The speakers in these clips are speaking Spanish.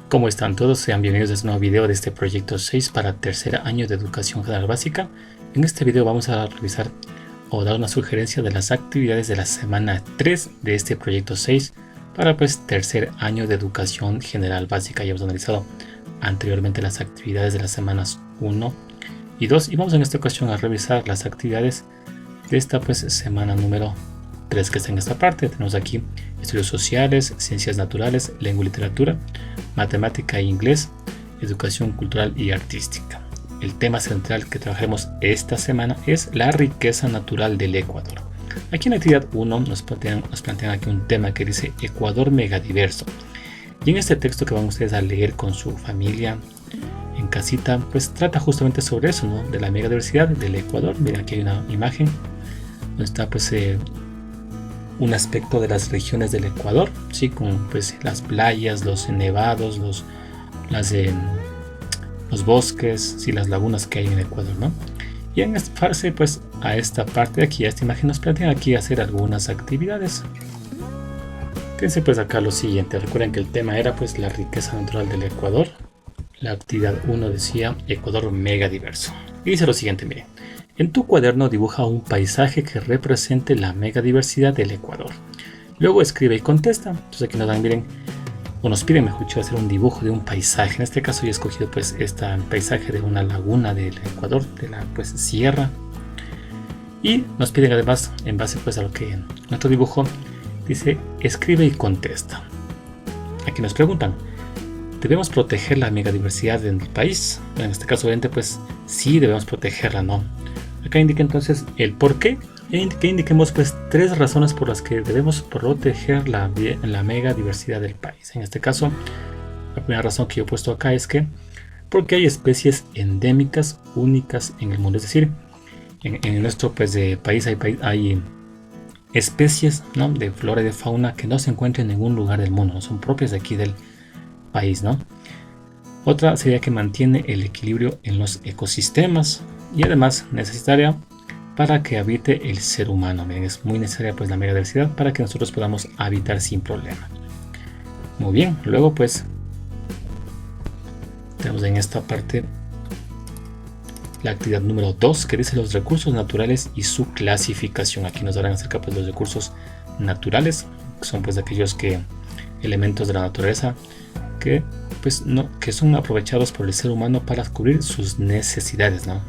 ¿Cómo están todos? Sean bienvenidos a este nuevo video de este proyecto 6 para tercer año de educación general básica. En este video vamos a revisar o dar una sugerencia de las actividades de la semana 3 de este proyecto 6 para tercer año de educación general básica. Ya hemos analizado anteriormente las actividades de las semanas 1 y 2 y vamos en esta ocasión a revisar las actividades de esta semana número 3 que está en esta parte. Tenemos aquí estudios sociales, ciencias naturales, lengua y literatura, matemática e inglés, educación cultural y artística. El tema central que trabajaremos esta semana es la riqueza natural del Ecuador. Aquí en la actividad 1 nos plantean aquí un tema que dice Ecuador megadiverso. Y en este texto que van ustedes a leer con su familia en casita, trata justamente sobre eso, ¿no? De la megadiversidad del Ecuador. Miren, aquí hay una imagen donde está un aspecto de las regiones del Ecuador, ¿sí? Con las playas, los nevados, los bosques, ¿sí? Las lagunas que hay en el Ecuador, ¿no? Y en esta fase, a esta parte de aquí, a esta imagen, nos plantean aquí hacer algunas actividades. Fíjense acá lo siguiente. Recuerden que el tema era la riqueza natural del Ecuador. La actividad 1 decía Ecuador megadiverso. Y dice lo siguiente, miren. En tu cuaderno dibuja un paisaje que represente la megadiversidad del Ecuador. Luego escribe y contesta. Entonces aquí nos dan, miren, o nos piden, mejor dicho, hacer un dibujo de un paisaje. En este caso yo he escogido este paisaje de una laguna del Ecuador, de la sierra. Y nos piden además, en base a lo que nuestro dibujo dice, escribe y contesta. Aquí nos preguntan, ¿debemos proteger la megadiversidad del país? En este caso, obviamente, sí debemos protegerla, ¿no? Acá indica entonces el por qué. Que indiquemos tres razones por las que debemos proteger la megadiversidad del país. En este caso, la primera razón que yo he puesto acá es que porque hay especies endémicas únicas en el mundo. Es decir, en nuestro país hay especies, ¿no? De flora y de fauna que no se encuentran en ningún lugar del mundo, no son propias de aquí del país, ¿no? Otra sería que mantiene el equilibrio en los ecosistemas y además necesaria para que habite el ser humano. Miren, es muy necesaria la megadiversidad para que nosotros podamos habitar sin problema. Muy bien, luego tenemos en esta parte la actividad número 2 que dice los recursos naturales y su clasificación. Aquí nos hablan acerca de los recursos naturales, que son aquellos elementos de la naturaleza que son aprovechados por el ser humano para cubrir sus necesidades, ¿no?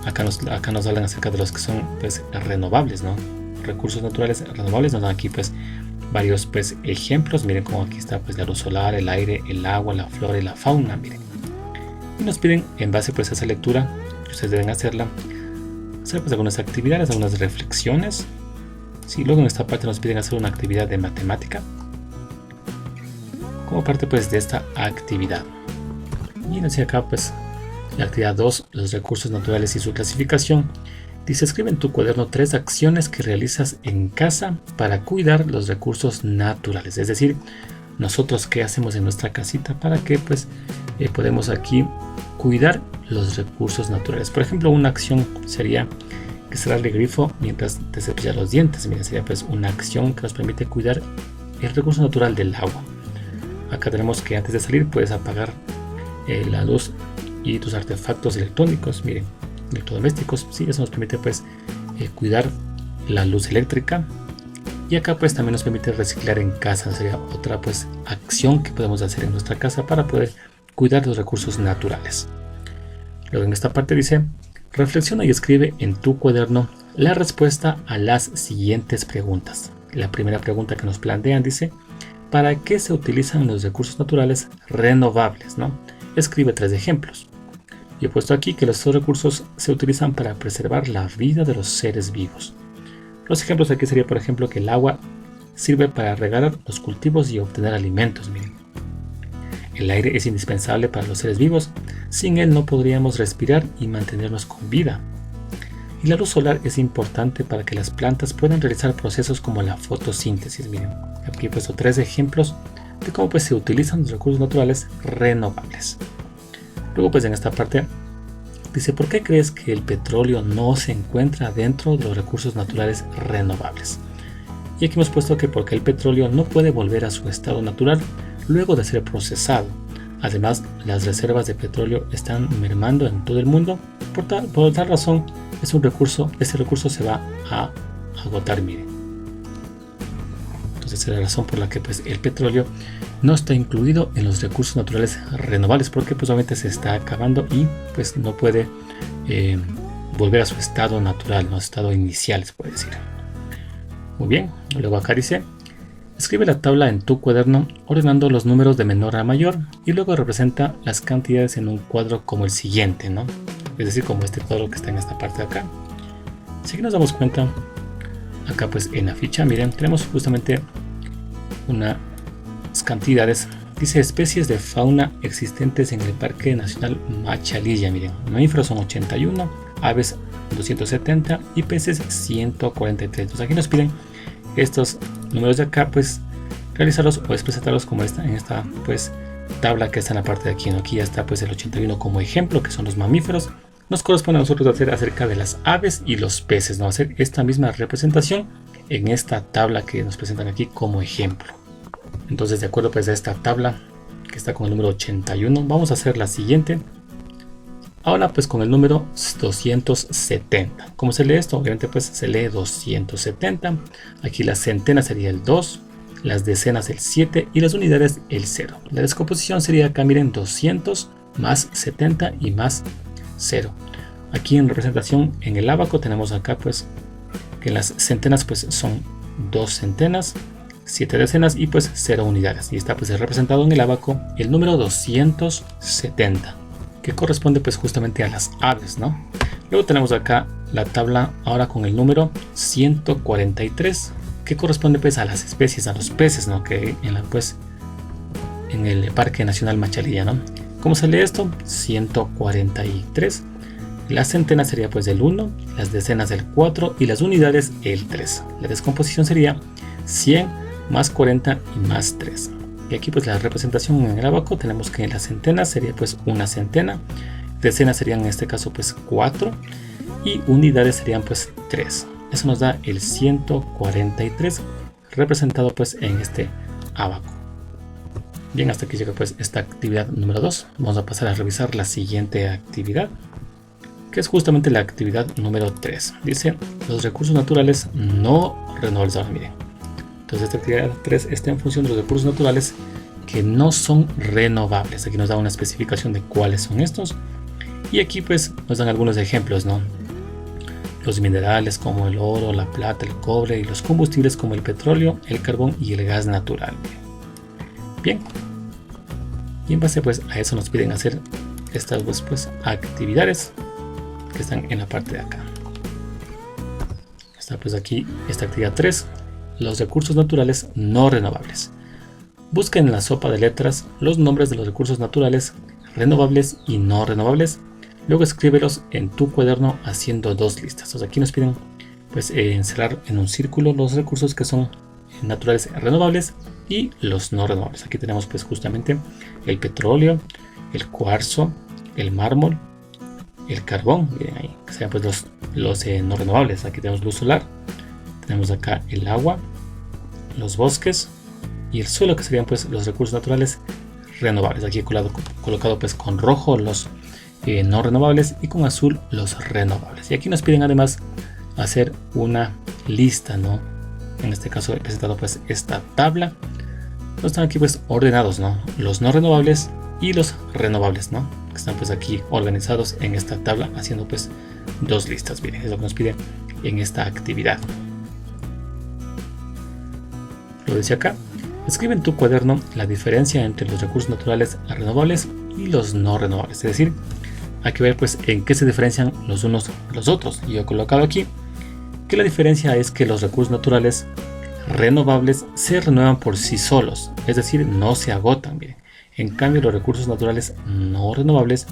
Acá nos hablan acerca de los que son renovables, ¿no? Recursos naturales renovables. Nos dan aquí varios ejemplos. Miren cómo aquí está la luz solar, el aire, el agua, la flora y la fauna. Miren. Y nos piden, en base a esa lectura, que ustedes deben hacer algunas actividades, algunas reflexiones. Sí, luego en esta parte nos piden hacer una actividad de matemática como parte de esta actividad. Y nos dice acá la actividad 2, los recursos naturales y su clasificación. Dice, escribe en tu cuaderno 3 acciones que realizas en casa para cuidar los recursos naturales. Es decir, nosotros qué hacemos en nuestra casita para que podemos aquí cuidar los recursos naturales. Por ejemplo, una acción sería que cerrar el grifo mientras te cepillas los dientes. Mira, sería una acción que nos permite cuidar el recurso natural del agua. Acá tenemos que antes de salir puedes apagar la luz y tus artefactos electrónicos, miren, electrodomésticos. Sí, eso nos permite cuidar la luz eléctrica. Y acá también nos permite reciclar en casa. Sería otra acción que podemos hacer en nuestra casa para poder cuidar los recursos naturales. Luego en esta parte dice, reflexiona y escribe en tu cuaderno la respuesta a las siguientes preguntas. La primera pregunta que nos plantean dice, ¿para qué se utilizan los recursos naturales renovables, ¿no? Escribe 3 ejemplos. Yo he puesto aquí que estos recursos se utilizan para preservar la vida de los seres vivos. Los ejemplos aquí sería, por ejemplo, que el agua sirve para regar los cultivos y obtener alimentos. Miren. El aire es indispensable para los seres vivos. Sin él no podríamos respirar y mantenernos con vida. Y la luz solar es importante para que las plantas puedan realizar procesos como la fotosíntesis. Miren, aquí he puesto 3 ejemplos de cómo se utilizan los recursos naturales renovables. Luego en esta parte dice, ¿por qué crees que el petróleo no se encuentra dentro de los recursos naturales renovables? Y aquí hemos puesto que porque el petróleo no puede volver a su estado natural, luego de ser procesado. Además, las reservas de petróleo están mermando en todo el mundo. Por tal razón, este recurso se va a agotar, miren. Entonces, esa es la razón por la que pues, el petróleo no está incluido en los recursos naturales renovables, porque pues obviamente se está acabando y pues no puede volver a su estado natural, no estado inicial, se puede decir. Muy bien, luego acá dice: escribe la tabla en tu cuaderno ordenando los números de menor a mayor y luego representa las cantidades en un cuadro como el siguiente, ¿no? Es decir, como este cuadro que está en esta parte de acá. Así que nos damos cuenta, acá pues en la ficha, miren, tenemos justamente unas cantidades. Dice especies de fauna existentes en el Parque Nacional Machalilla, miren, mamíferos son 81, aves 270 y peces 143. Entonces aquí nos piden estos números de acá, pues realizarlos o expresarlos como en esta pues tabla que está en la parte de aquí, ¿no? Aquí ya está pues el 81 como ejemplo, que son los mamíferos. Nos corresponde a nosotros hacer acerca de las aves y los peces, ¿no? Hacer esta misma representación en esta tabla que nos presentan aquí como ejemplo. Entonces, de acuerdo pues a esta tabla que está con el número 81, vamos a hacer la siguiente. Ahora pues con el número 270. ¿Cómo se lee esto? Obviamente pues se lee 270. Aquí la centena sería el 2, las decenas el 7 y las unidades el 0. La descomposición sería acá, miren, 200 más 70 y más 0. Aquí en representación en el ábaco tenemos acá pues que las centenas pues son 2 centenas, 7 decenas y pues 0 unidades. Y está pues representado en el ábaco el número 270. Que corresponde pues justamente a las aves, ¿no? Luego tenemos acá la tabla ahora con el número 143, que corresponde pues a las especies, a los peces, ¿no? Que en el Parque Nacional Machalilla, ¿no? ¿Cómo se lee esto? 143. La centena sería pues del 1, las decenas del 4 y las unidades el 3. La descomposición sería 100 más 40 y más 3. Y aquí pues la representación en el ábaco tenemos que la centena sería pues una centena, decenas serían en este caso pues 4 y unidades serían pues 3. Eso nos da el 143 representado pues en este ábaco. Bien, hasta aquí llega pues esta actividad número 2. Vamos a pasar a revisar la siguiente actividad, que es justamente la actividad número 3. Dice los recursos naturales no renovables. Ahora miren. Entonces esta actividad 3 está en función de los recursos naturales que no son renovables. Aquí nos da una especificación de cuáles son estos. Y aquí pues nos dan algunos ejemplos, ¿no? Los minerales como el oro, la plata, el cobre y los combustibles como el petróleo, el carbón y el gas natural. Bien. Y en base pues a eso nos piden hacer estas pues actividades que están en la parte de acá. Está pues aquí esta actividad 3. Los recursos naturales no renovables. Busca en la sopa de letras los nombres de los recursos naturales renovables y no renovables. Luego escríbelos en tu cuaderno haciendo 2 listas. Entonces aquí nos piden pues encerrar en un círculo los recursos que son naturales renovables y los no renovables. Aquí tenemos pues justamente el petróleo, el cuarzo, el mármol, el carbón. Miren ahí, que sean pues los no renovables. Aquí tenemos luz solar. Tenemos acá el agua, los bosques y el suelo, que serían pues los recursos naturales renovables. Aquí he colocado pues con rojo los no renovables y con azul los renovables. Y aquí nos piden además hacer una lista, ¿no? En este caso he presentado pues esta tabla. No están aquí pues ordenados, ¿no? Los no renovables y los renovables, ¿no? Que están pues aquí organizados en esta tabla haciendo pues 2 listas. Miren, es lo que nos pide en esta actividad. Lo dice acá: escribe en tu cuaderno la diferencia entre los recursos naturales renovables y los no renovables. Es decir, hay que ver pues en qué se diferencian los unos de los otros. Y yo he colocado aquí que la diferencia es que los recursos naturales renovables se renuevan por sí solos, es decir, no se agotan. Miren. En cambio, los recursos naturales no renovables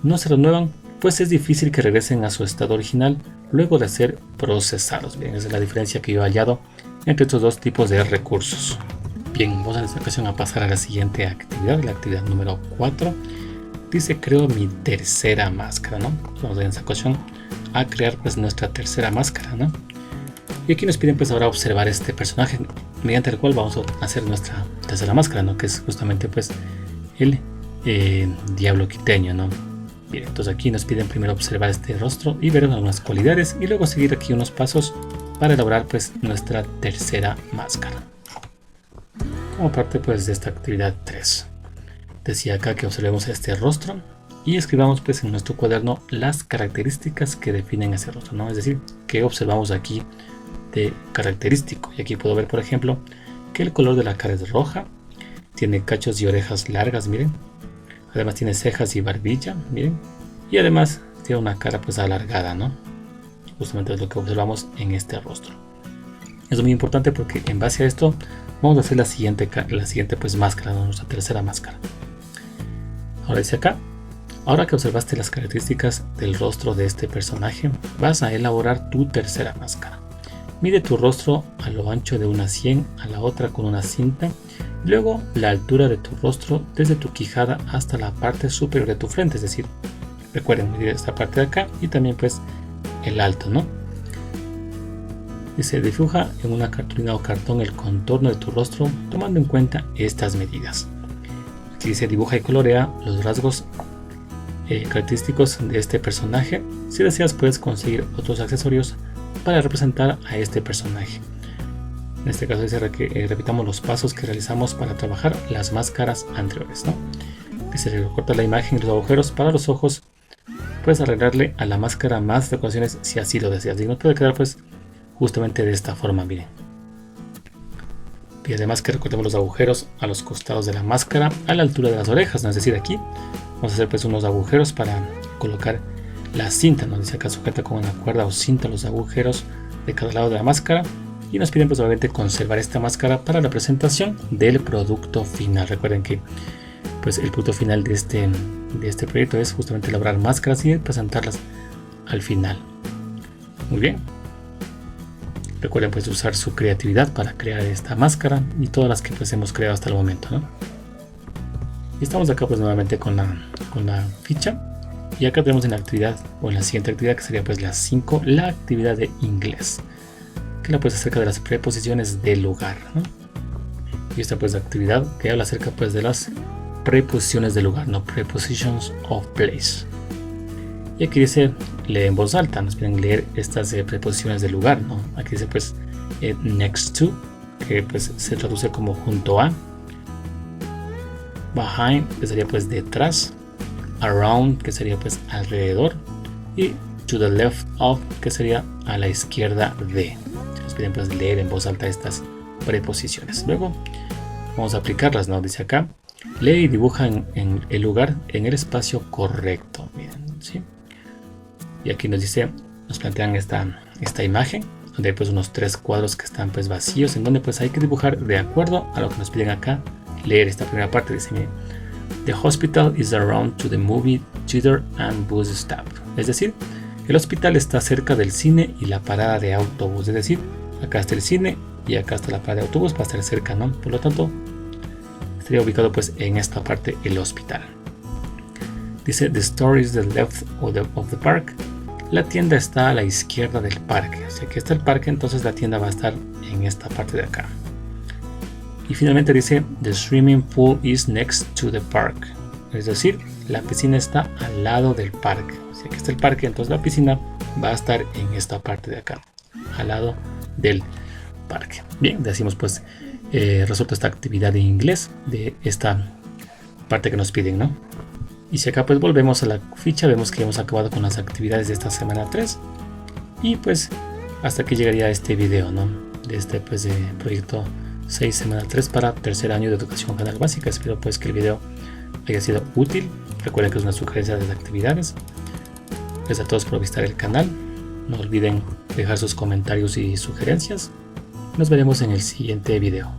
no se renuevan, pues es difícil que regresen a su estado original luego de ser procesados. Bien, esa es la diferencia que yo he hallado entre estos 2 tipos de recursos. Bien, vamos en esta ocasión a pasar a la siguiente actividad, la actividad número 4. Dice: creo mi tercera máscara, ¿no? Vamos en esta ocasión a crear pues nuestra tercera máscara, ¿no? Y aquí nos piden pues ahora observar este personaje mediante el cual vamos a hacer nuestra tercera máscara, ¿no? Que es justamente pues el diablo quiteño, ¿no? Bien, entonces aquí nos piden primero observar este rostro y ver algunas cualidades y luego seguir aquí unos pasos para elaborar pues nuestra tercera máscara. Como parte pues de esta actividad 3. Decía acá que observemos este rostro y escribamos pues en nuestro cuaderno las características que definen ese rostro, ¿no? Es decir, que observamos aquí de característico. Y aquí puedo ver, por ejemplo, que el color de la cara es roja, tiene cachos y orejas largas, miren. Además tiene cejas y barbilla, miren. Y además tiene una cara pues alargada, ¿no? Justamente es lo que observamos en este rostro. Es muy importante porque en base a esto vamos a hacer la siguiente pues máscara, ¿no? Nuestra tercera máscara. Ahora dice acá, ahora que observaste las características del rostro de este personaje, vas a elaborar tu tercera máscara. Mide tu rostro a lo ancho de una 100 a la otra con una cinta, luego la altura de tu rostro desde tu quijada hasta la parte superior de tu frente, es decir, recuerden medir esta parte de acá y también pues el alto, ¿no? Dice, dibuja en una cartulina o cartón el contorno de tu rostro tomando en cuenta estas medidas. Aquí dice, dibuja y colorea los rasgos característicos de este personaje. Si deseas puedes conseguir otros accesorios para representar a este personaje. En este caso dice que repitamos los pasos que realizamos para trabajar las máscaras anteriores, ¿no? Que se recorta la imagen y los agujeros para los ojos. Puedes arreglarle a la máscara más decoraciones si así lo deseas. Y nos puede quedar pues justamente de esta forma, miren. Y además que recortemos los agujeros a los costados de la máscara a la altura de las orejas, ¿no? Es decir, aquí vamos a hacer pues unos agujeros para colocar la cinta, ¿no? Dice acá sujeta con una cuerda o cinta los agujeros de cada lado de la máscara y nos piden pues obviamente conservar esta máscara para la presentación del producto final. Recuerden que pues el producto final de este proyecto es justamente elaborar máscaras y presentarlas al final. Muy bien. Recuerden pues usar su creatividad para crear esta máscara y todas las que pues hemos creado hasta el momento, ¿no? Y estamos acá pues nuevamente con la ficha. Y acá tenemos en la actividad, o en la siguiente actividad que sería pues la 5, la actividad de inglés. Que la pues acerca de las preposiciones de lugar, ¿no? Y esta pues actividad que habla acerca pues de las preposiciones de lugar, ¿no? Prepositions of place. Y aquí dice, lee en voz alta, nos piden leer estas preposiciones de lugar, ¿no? Aquí dice pues next to, que pues se traduce como junto a. Behind, que sería pues detrás. Around, que sería pues alrededor. Y to the left of, que sería a la izquierda de. Nos piden pues leer en voz alta estas preposiciones. Luego vamos a aplicarlas, ¿no? Dice acá, lee y dibuja en el lugar, en el espacio correcto. Miren, ¿sí? Y aquí nos dice, nos plantean esta imagen, donde hay pues unos 3 cuadros que están pues vacíos, en donde pues hay que dibujar de acuerdo a lo que nos piden acá, leer esta primera parte. Dice, miren, the hospital is around to the movie theater and bus stop. Es decir, el hospital está cerca del cine y la parada de autobús. Es decir, acá está el cine y acá está la parada de autobús para estar cerca, ¿no? Por lo tanto, estaría ubicado pues en esta parte el hospital. Dice, the store is the left of the park. La tienda está a la izquierda del parque. O sea, que está el parque, entonces la tienda va a estar en esta parte de acá. Y finalmente dice, the swimming pool is next to the park. Es decir, la piscina está al lado del parque. O sea, que está el parque, entonces la piscina va a estar en esta parte de acá, al lado del parque. Bien, decimos pues, resuelto esta actividad de inglés de esta parte que nos piden, ¿no? Y si acá pues volvemos a la ficha, vemos que hemos acabado con las actividades de esta semana 3. Y pues hasta aquí llegaría este video, ¿no? De este pues de proyecto 6 semana 3 para tercer año de educación general básica. Espero pues que el video haya sido útil. Recuerden que es una sugerencia de las actividades. Gracias a todos por visitar el canal. No olviden dejar sus comentarios y sugerencias. Nos veremos en el siguiente video.